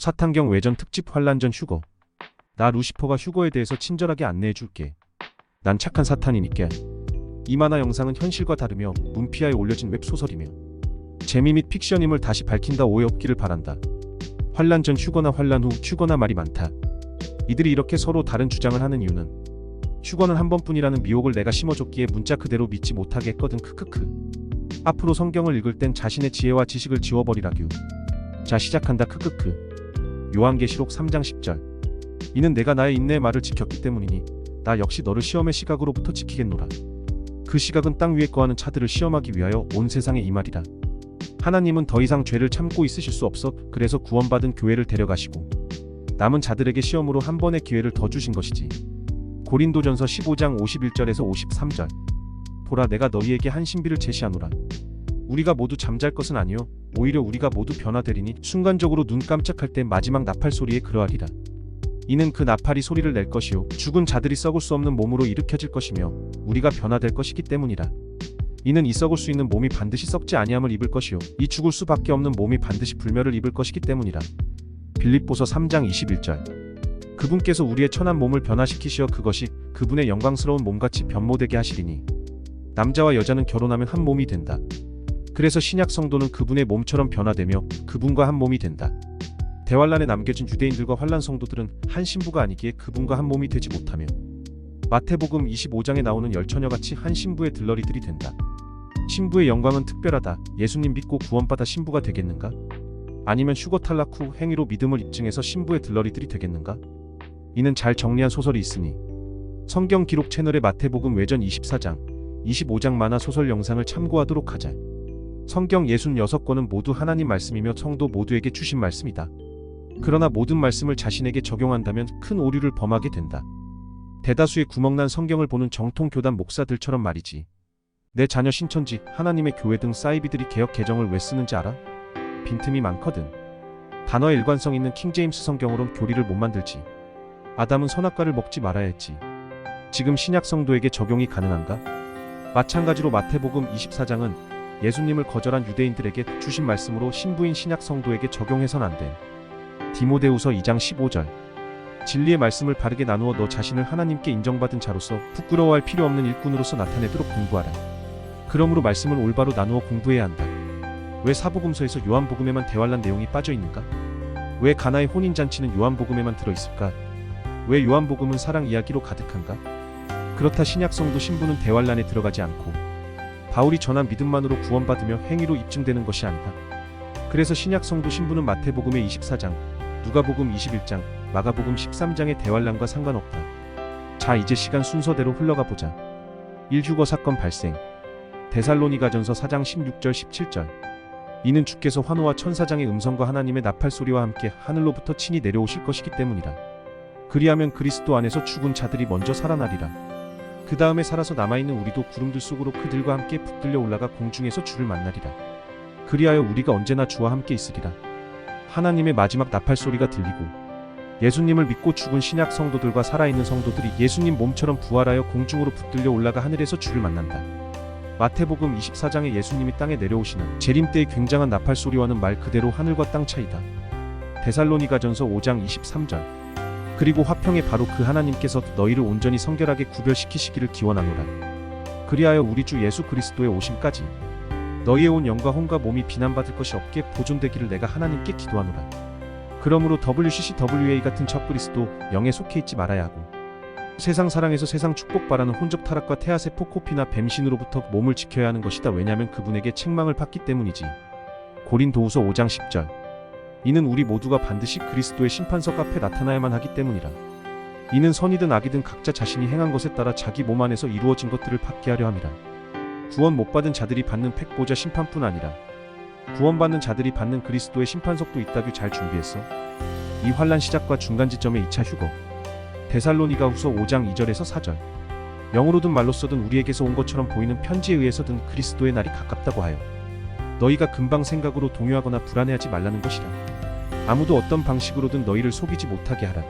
사탄경 외전 특집 환란전 휴거. 나 루시퍼가 휴거에 대해서 친절하게 안내해줄게. 난 착한 사탄이니까. 이 만화 영상은 현실과 다르며 문피아에 올려진 웹소설이며 재미 및 픽션임을 다시 밝힌다. 오해 없기를 바란다. 환란 전 휴거나 환란 후 휴거나 말이 많다. 이들이 이렇게 서로 다른 주장을 하는 이유는 휴거는 한 번뿐이라는 미혹을 내가 심어줬기에 문자 그대로 믿지 못하게 했거든. 크크크. 앞으로 성경을 읽을 땐 자신의 지혜와 지식을 지워버리라규. 자, 시작한다. 크크크. 요한계시록 3장 10절. 이는 내가 나의 인내의 말을 지켰기 때문이니 나 역시 너를 시험의 시각으로부터 지키겠노라. 그 시각은 땅 위에 거하는 자들을 시험하기 위하여 온 세상에 임하리라. 하나님은 더 이상 죄를 참고 있으실 수 없어 그래서 구원받은 교회를 데려가시고 남은 자들에게 시험으로 한 번의 기회를 더 주신 것이지. 고린도전서 15장 51절에서 53절. 보라, 내가 너희에게 한 신비를 제시하노라. 우리가 모두 잠잘 것은 아니요 오히려 우리가 모두 변화되리니 순간적으로 눈 깜짝할 때 마지막 나팔 소리에 그러하리라. 이는 그 나팔이 소리를 낼 것이요 죽은 자들이 썩을 수 없는 몸으로 일으켜질 것이며 우리가 변화될 것이기 때문이라. 이는 이 썩을 수 있는 몸이 반드시 썩지 아니함을 입을 것이요 이 죽을 수밖에 없는 몸이 반드시 불멸을 입을 것이기 때문이라. 빌립보서 3장 21절. 그분께서 우리의 천한 몸을 변화시키시어 그것이 그분의 영광스러운 몸같이 변모되게 하시리니 남자와 여자는 결혼하면 한 몸이 된다. 그래서 신약 성도는 그분의 몸처럼 변화되며 그분과 한 몸이 된다. 대환란에 남겨진 유대인들과 환란 성도들은 한 신부가 아니기에 그분과 한 몸이 되지 못하며 마태복음 25장에 나오는 열처녀같이 한 신부의 들러리들이 된다. 신부의 영광은 특별하다. 예수님 믿고 구원받아 신부가 되겠는가? 아니면 휴거 탈락 후 행위로 믿음을 입증해서 신부의 들러리들이 되겠는가? 이는 잘 정리한 소설이 있으니 성경 기록 채널의 마태복음 외전 24장, 25장 만화 소설 영상을 참고하도록 하자. 성경 66권은 모두 하나님 말씀이며 성도 모두에게 주신 말씀이다. 그러나 모든 말씀을 자신에게 적용한다면 큰 오류를 범하게 된다. 대다수의 구멍난 성경을 보는 정통 교단 목사들처럼 말이지. 내 자녀 신천지, 하나님의 교회 등 사이비들이 개역 개정을 왜 쓰는지 알아? 빈틈이 많거든. 단어의 일관성 있는 킹제임스 성경으론 교리를 못 만들지. 아담은 선악과를 먹지 말아야 했지. 지금 신약 성도에게 적용이 가능한가? 마찬가지로 마태복음 24장은 예수님을 거절한 유대인들에게 주신 말씀으로 신부인 신약 성도에게 적용해선 안 돼. 디모데후서 2장 15절. 진리의 말씀을 바르게 나누어 너 자신을 하나님께 인정받은 자로서 부끄러워할 필요 없는 일꾼으로서 나타내도록 공부하라. 그러므로 말씀을 올바로 나누어 공부해야 한다. 왜 사복음서에서 요한복음에만 대환란 내용이 빠져있는가? 왜 가나의 혼인잔치는 요한복음에만 들어있을까? 왜 요한복음은 사랑 이야기로 가득한가? 그렇다 신약성도 신부는 대환란에 들어가지 않고 바울이 전한 믿음만으로 구원받으며 행위로 입증되는 것이 아니다. 그래서 신약성도 신부는 마태복음의 24장, 누가복음 21장, 마가복음 13장의 대환란과 상관없다. 자, 이제 시간 순서대로 흘러가 보자. 1휴거 사건 발생. 데살로니가전서 4장 16절 17절. 이는 주께서 환호와 천사장의 음성과 하나님의 나팔 소리와 함께 하늘로부터 친히 내려오실 것이기 때문이라. 그리하면 그리스도 안에서 죽은 자들이 먼저 살아나리라. 그 다음에 살아서 남아있는 우리도 구름들 속으로 그들과 함께 붙들려 올라가 공중에서 주를 만나리라. 그리하여 우리가 언제나 주와 함께 있으리라. 하나님의 마지막 나팔 소리가 들리고 예수님을 믿고 죽은 신약 성도들과 살아있는 성도들이 예수님 몸처럼 부활하여 공중으로 붙들려 올라가 하늘에서 주를 만난다. 마태복음 24장에 예수님이 땅에 내려오시는 재림 때의 굉장한 나팔 소리와는 말 그대로 하늘과 땅 차이다. 데살로니가전서 5장 23절. 그리고 화평에 바로 그 하나님께서 너희를 온전히 성결하게 구별시키시기를 기원하노라. 그리하여 우리 주 예수 그리스도의 오심까지 너희의 온 영과 혼과 몸이 비난받을 것이 없게 보존되기를 내가 하나님께 기도하노라. 그러므로 WCCWA 같은 적그리스도 영에 속해 있지 말아야 하고 세상 사랑에서 세상 축복 바라는 혼적 타락과 태아세포 코피나 뱀신으로부터 몸을 지켜야 하는 것이다. 왜냐하면 그분에게 책망을 받기 때문이지. 고린도후서 5장 10절. 이는 우리 모두가 반드시 그리스도의 심판석 앞에 나타나야만 하기 때문이라. 이는 선이든 악이든 각자 자신이 행한 것에 따라 자기 몸 안에서 이루어진 것들을 받게 하려 함이라. 구원 못 받은 자들이 받는 팩보자 심판뿐 아니라 구원받는 자들이 받는 그리스도의 심판석도 있다규. 잘 준비했어? 이 환란 시작과 중간 지점의 2차 휴거. 데살로니가 후서 5장 2절에서 4절. 영으로든 말로서든 우리에게서 온 것처럼 보이는 편지에 의해서든 그리스도의 날이 가깝다고 하여 너희가 금방 생각으로 동요하거나 불안해하지 말라는 것이라. 아무도 어떤 방식으로든 너희를 속이지 못하게 하라.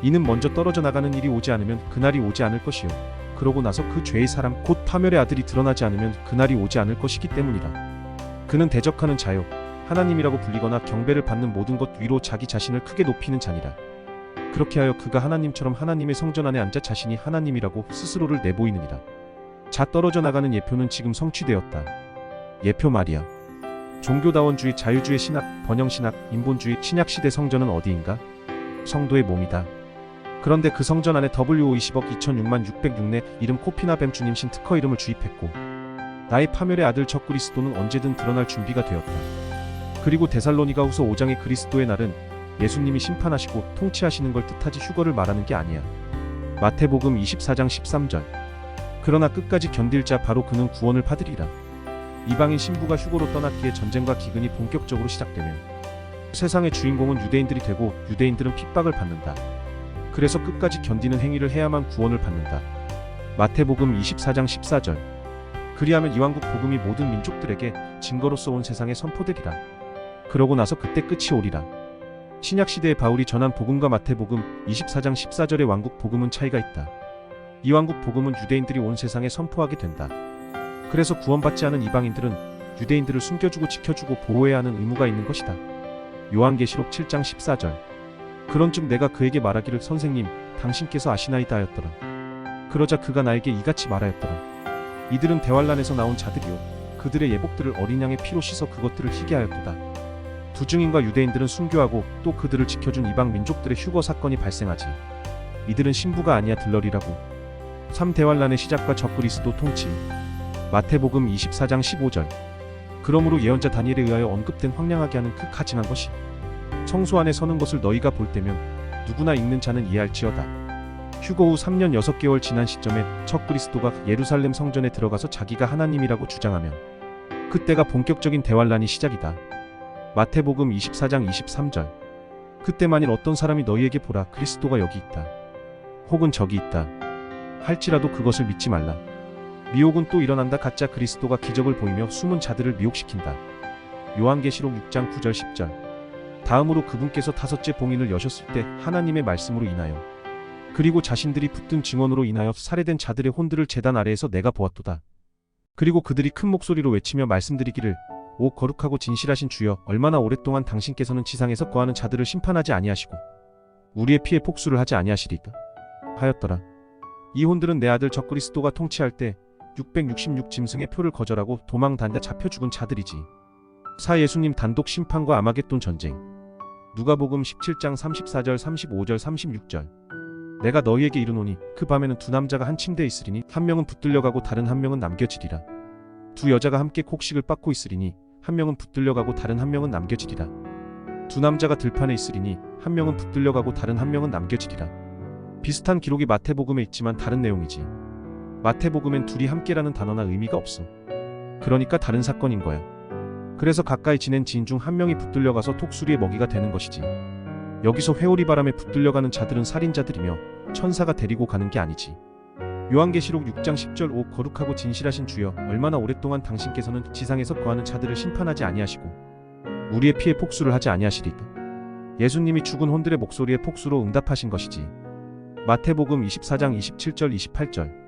이는 먼저 떨어져 나가는 일이 오지 않으면 그날이 오지 않을 것이요 그러고 나서 그 죄의 사람 곧 파멸의 아들이 드러나지 않으면 그날이 오지 않을 것이기 때문이라. 그는 대적하는 자요 하나님이라고 불리거나 경배를 받는 모든 것 위로 자기 자신을 크게 높이는 자니라. 그렇게 하여 그가 하나님처럼 하나님의 성전 안에 앉아 자신이 하나님이라고 스스로를 내보이느니라. 자 떨어져 나가는 예표는 지금 성취되었다. 예표 말이야. 종교다원주의, 자유주의 신학, 번영신학, 인본주의, 신약시대 성전은 어디인가? 성도의 몸이다. 그런데 그 성전 안에 W50억 2006만 606내 이름 코피나 뱀주님 신 특허 이름을 주입했고 나의 파멸의 아들 적그리스도는 언제든 드러날 준비가 되었다. 그리고 데살로니가후서 5장의 그리스도의 날은 예수님이 심판하시고 통치하시는 걸 뜻하지 휴거를 말하는 게 아니야. 마태복음 24장 13절. 그러나 끝까지 견딜 자 바로 그는 구원을 받으리라. 이방인 신부가 휴거로 떠났기에 전쟁과 기근이 본격적으로 시작되며 세상의 주인공은 유대인들이 되고 유대인들은 핍박을 받는다. 그래서 끝까지 견디는 행위를 해야만 구원을 받는다. 마태복음 24장 14절. 그리하면 이왕국 복음이 모든 민족들에게 증거로서 온 세상에 선포되리라. 그러고 나서 그때 끝이 오리라. 신약시대의 바울이 전한 복음과 마태복음 24장 14절의 왕국 복음은 차이가 있다. 이 왕국 복음은 유대인들이 온 세상에 선포하게 된다. 그래서 구원받지 않은 이방인들은 유대인들을 숨겨주고 지켜주고 보호해야 하는 의무가 있는 것이다. 요한계시록 7장 14절. 그런즉 내가 그에게 말하기를 선생님 당신께서 아시나이다 하였더라. 그러자 그가 나에게 이같이 말하였더라. 이들은 대환란에서 나온 자들이요 그들의 예복들을 어린 양의 피로 씻어 그것들을 희게 하였도다. 두 증인과 유대인들은 순교하고 또 그들을 지켜준 이방 민족들의 휴거 사건이 발생하지. 이들은 신부가 아니야 들러리라고. 3대환란의 시작과 적그리스도 통치. 마태복음 24장 15절. 그러므로 예언자 다니엘에 의하여 언급된 황량하게 하는 그 가증한 것이 성소 안에 서는 것을 너희가 볼 때면 누구나 읽는 자는 이해할지어다. 휴거 후 3년 6개월 지난 시점에 적그리스도가 예루살렘 성전에 들어가서 자기가 하나님이라고 주장하면 그때가 본격적인 대환란이 시작이다. 마태복음 24장 23절. 그때 만일 어떤 사람이 너희에게 보라 그리스도가 여기 있다 혹은 저기 있다 할지라도 그것을 믿지 말라. 미혹은 또 일어난다. 가짜 그리스도가 기적을 보이며 숨은 자들을 미혹시킨다. 요한계시록 6장 9절 10절. 다음으로 그분께서 다섯째 봉인을 여셨을 때 하나님의 말씀으로 인하여 그리고 자신들이 붙든 증언으로 인하여 살해된 자들의 혼들을 제단 아래에서 내가 보았도다. 그리고 그들이 큰 목소리로 외치며 말씀드리기를 오 거룩하고 진실하신 주여 얼마나 오랫동안 당신께서는 지상에서 거하는 자들을 심판하지 아니하시고 우리의 피에 복수를 하지 아니하시리까 하였더라. 이 혼들은 내 아들 적그리스도가 통치할 때 666 짐승의 표를 거절하고 도망다니다 잡혀 죽은 자들이지. 사 예수님 단독 심판과 아마겟돈 전쟁. 누가복음 17장 34절 35절 36절. 내가 너희에게 이르노니 그 밤에는 두 남자가 한 침대에 있으리니 한 명은 붙들려가고 다른 한 명은 남겨지리라. 두 여자가 함께 곡식을 빻고 있으리니 한 명은 붙들려가고 다른 한 명은 남겨지리라. 두 남자가 들판에 있으리니 한 명은 붙들려가고 다른 한 명은 남겨지리라. 비슷한 기록이 마태복음에 있지만 다른 내용이지. 마태복음엔 둘이 함께라는 단어나 의미가 없어. 그러니까 다른 사건인 거야. 그래서 가까이 지낸 지인 중 한 명이 붙들려가서 톡수리의 먹이가 되는 것이지. 여기서 회오리 바람에 붙들려가는 자들은 살인자들이며 천사가 데리고 가는 게 아니지. 요한계시록 6장 10절 오 거룩하고 진실하신 주여 얼마나 오랫동안 당신께서는 지상에서 거하는 자들을 심판하지 아니하시고 우리의 피에 복수를 하지 아니하시리까. 예수님이 죽은 혼들의 목소리에 복수로 응답하신 것이지. 마태복음 24장 27절 28절.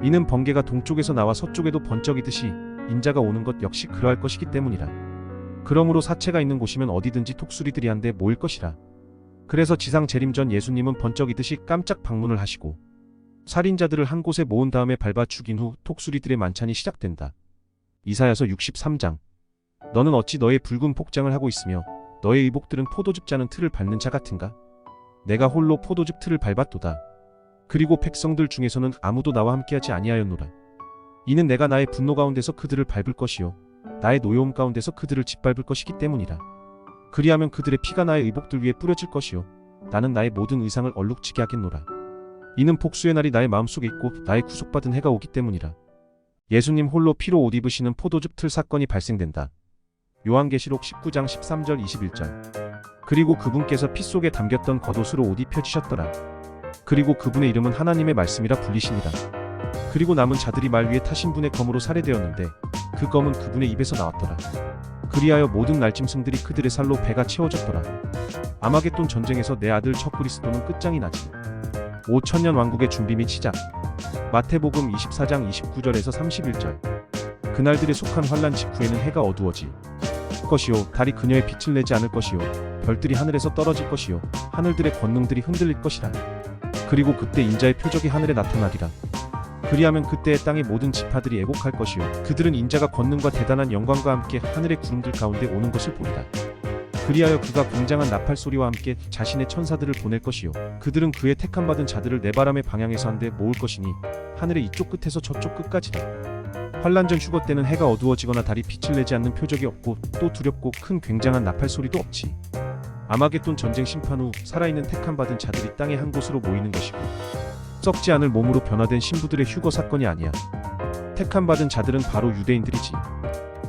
이는 번개가 동쪽에서 나와 서쪽에도 번쩍이듯이 인자가 오는 것 역시 그러할 것이기 때문이라. 그러므로 사체가 있는 곳이면 어디든지 톡수리들이 한데 모일 것이라. 그래서 지상 재림 전 예수님은 번쩍이듯이 깜짝 방문을 하시고 살인자들을 한 곳에 모은 다음에 밟아 죽인 후 톡수리들의 만찬이 시작된다. 이사야서 63장. 너는 어찌 너의 붉은 복장을 하고 있으며 너의 의복들은 포도즙 짜는 틀을 밟는 자 같은가? 내가 홀로 포도즙 틀을 밟았도다. 그리고 백성들 중에서는 아무도 나와 함께하지 아니하였노라. 이는 내가 나의 분노 가운데서 그들을 밟을 것이요 나의 노여움 가운데서 그들을 짓밟을 것이기 때문이라. 그리하면 그들의 피가 나의 의복들 위에 뿌려질 것이요 나는 나의 모든 의상을 얼룩지게 하겠노라. 이는 복수의 날이 나의 마음속에 있고 나의 구속받은 해가 오기 때문이라. 예수님 홀로 피로 옷 입으시는 포도즙 틀 사건이 발생된다. 요한계시록 19장 13절 21절. 그리고 그분께서 피 속에 담겼던 겉옷으로 옷 입혀지셨더라. 그리고 그분의 이름은 하나님의 말씀이라 불리시니라. 그리고 남은 자들이 말 위에 타신 분의 검으로 살해되었는데 그 검은 그분의 입에서 나왔더라. 그리하여 모든 날짐승들이 그들의 살로 배가 채워졌더라. 아마겟돈 전쟁에서 내 아들 적그리스도는 끝장이 나지. 5000년 왕국의 준비 및 시작. 마태복음 24장 29절에서 31절. 그날들에 속한 환란 직후에는 해가 어두워지 것이요 달이 그녀의 빛을 내지 않을 것이요 별들이 하늘에서 떨어질 것이요 하늘들의 권능들이 흔들릴 것이라. 그리고 그때 인자의 표적이 하늘에 나타나리라. 그리하면 그때의 땅의 모든 지파들이 애곡할 것이요 그들은 인자가 권능과 대단한 영광과 함께 하늘의 구름들 가운데 오는 것을 보리라. 그리하여 그가 굉장한 나팔 소리와 함께 자신의 천사들을 보낼 것이요 그들은 그의 택함받은 자들을 네바람의 방향에서 한데 모을 것이니 하늘의 이쪽 끝에서 저쪽 끝까지라. 환란전 휴거 때는 해가 어두워지거나 달이 빛을 내지 않는 표적이 없고 또 두렵고 큰 굉장한 나팔 소리도 없지. 아마겟돈 전쟁 심판 후 살아있는 택함받은 자들이 땅의 한 곳으로 모이는 것이고 썩지 않을 몸으로 변화된 신부들의 휴거 사건이 아니야. 택함받은 자들은 바로 유대인들이지.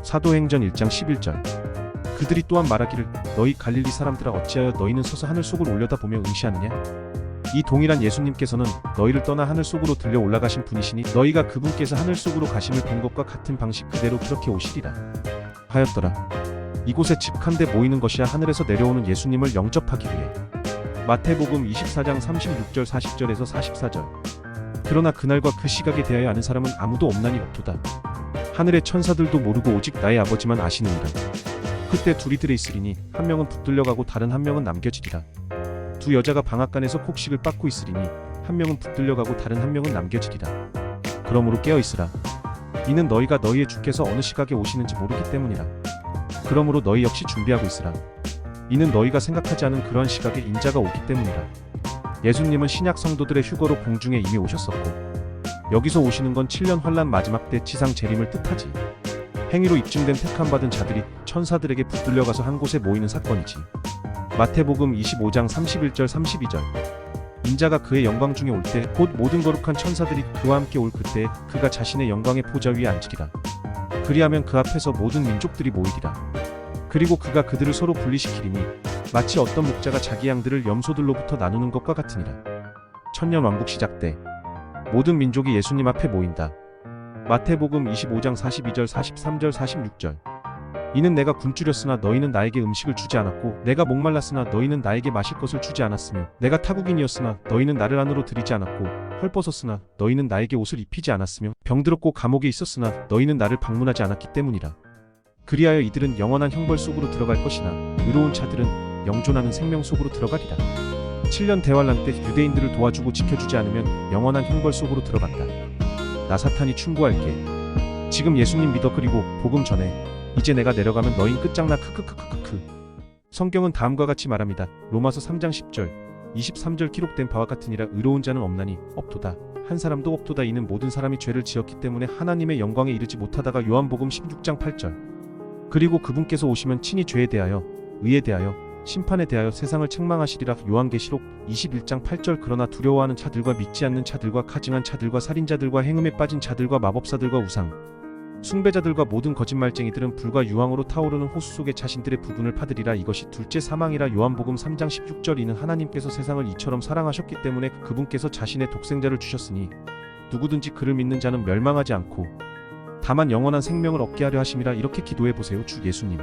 사도행전 1장 11절. 그들이 또한 말하기를 너희 갈릴리 사람들아 어찌하여 너희는 서서 하늘 속을 올려다보며 응시하느냐. 이 동일한 예수님께서는 너희를 떠나 하늘 속으로 들려 올라가신 분이시니 너희가 그분께서 하늘 속으로 가심을 본 것과 같은 방식 그대로 그렇게 오시리라 하였더라. 이곳에 집 한데 모이는 것이야 하늘에서 내려오는 예수님을 영접하기 위해. 마태복음 24장 36절 40절에서 44절. 그러나 그날과 그 시각에 대하여 아는 사람은 아무도 없나니 없도다. 하늘의 천사들도 모르고 오직 나의 아버지만 아시느니라. 그때 둘이 들에 있으리니 한 명은 붙들려가고 다른 한 명은 남겨지리라. 두 여자가 방앗간에서 곡식을 빻고 있으리니 한 명은 붙들려가고 다른 한 명은 남겨지리라. 그러므로 깨어있으라. 이는 너희가 너희의 주께서 어느 시각에 오시는지 모르기 때문이라. 그러므로 너희 역시 준비하고 있으라. 이는 너희가 생각하지 않은 그러한 시각에 인자가 오기 때문이라. 예수님은 신약 성도들의 휴거로 공중에 이미 오셨었고 여기서 오시는 건 7년 환란 마지막 때 지상 재림을 뜻하지. 행위로 입증된 택함받은 자들이 천사들에게 붙들려가서 한 곳에 모이는 사건이지. 마태복음 25장 31절 32절. 인자가 그의 영광 중에 올 때 곧 모든 거룩한 천사들이 그와 함께 올 그때 그가 자신의 영광의 보좌 위에 앉으리라. 그리하면 그 앞에서 모든 민족들이 모이리라. 그리고 그가 그들을 서로 분리시키리니 마치 어떤 목자가 자기 양들을 염소들로부터 나누는 것과 같으니라. 천년 왕국 시작 때 모든 민족이 예수님 앞에 모인다. 마태복음 25장 42절 43절 46절. 이는 내가 굶주렸으나 너희는 나에게 음식을 주지 않았고 내가 목말랐으나 너희는 나에게 마실 것을 주지 않았으며 내가 타국인이었으나 너희는 나를 안으로 들이지 않았고 헐벗었으나 너희는 나에게 옷을 입히지 않았으며 병들었고 감옥에 있었으나 너희는 나를 방문하지 않았기 때문이라. 그리하여 이들은 영원한 형벌 속으로 들어갈 것이나 의로운 자들은 영존하는 생명 속으로 들어가리라. 7년 대환란 때 유대인들을 도와주고 지켜주지 않으면 영원한 형벌 속으로 들어간다. 나 사탄이 충고할게. 지금 예수님 믿어. 그리고 복음 전해. 이제 내가 내려가면 너흰 끝장나. 크크크크크크. 성경은 다음과 같이 말합니다. 로마서 3장 10절 23절 기록된 바와 같으니라. 의로운 자는 없나니 없도다. 한 사람도 없도다. 이는 모든 사람이 죄를 지었기 때문에 하나님의 영광에 이르지 못하다가. 요한복음 16장 8절. 그리고 그분께서 오시면 친히 죄에 대하여 의에 대하여 심판에 대하여 세상을 책망하시리라. 요한계시록 21장 8절. 그러나 두려워하는 자들과 믿지 않는 자들과 가증한 자들과 살인자들과 행음에 빠진 자들과 마법사들과 우상 숭배자들과 모든 거짓말쟁이들은 불과 유황으로 타오르는 호수 속에 자신들의 부분을 파들이라. 이것이 둘째 사망이라. 요한복음 3장 16절. 이는 하나님께서 세상을 이처럼 사랑하셨기 때문에 그분께서 자신의 독생자를 주셨으니 누구든지 그를 믿는 자는 멸망하지 않고 다만 영원한 생명을 얻게 하려 하심이라. 이렇게 기도해보세요. 주 예수님,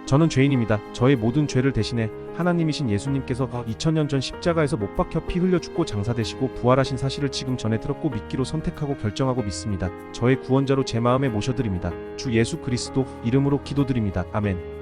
저는 죄인입니다. 저의 모든 죄를 대신해 하나님이신 예수님께서 2000년 전 십자가에서 못 박혀 피 흘려 죽고 장사되시고 부활하신 사실을 지금 전에 들었고 믿기로 선택하고 결정하고 믿습니다. 저의 구원자로 제 마음에 모셔드립니다. 주 예수 그리스도 이름으로 기도드립니다. 아멘.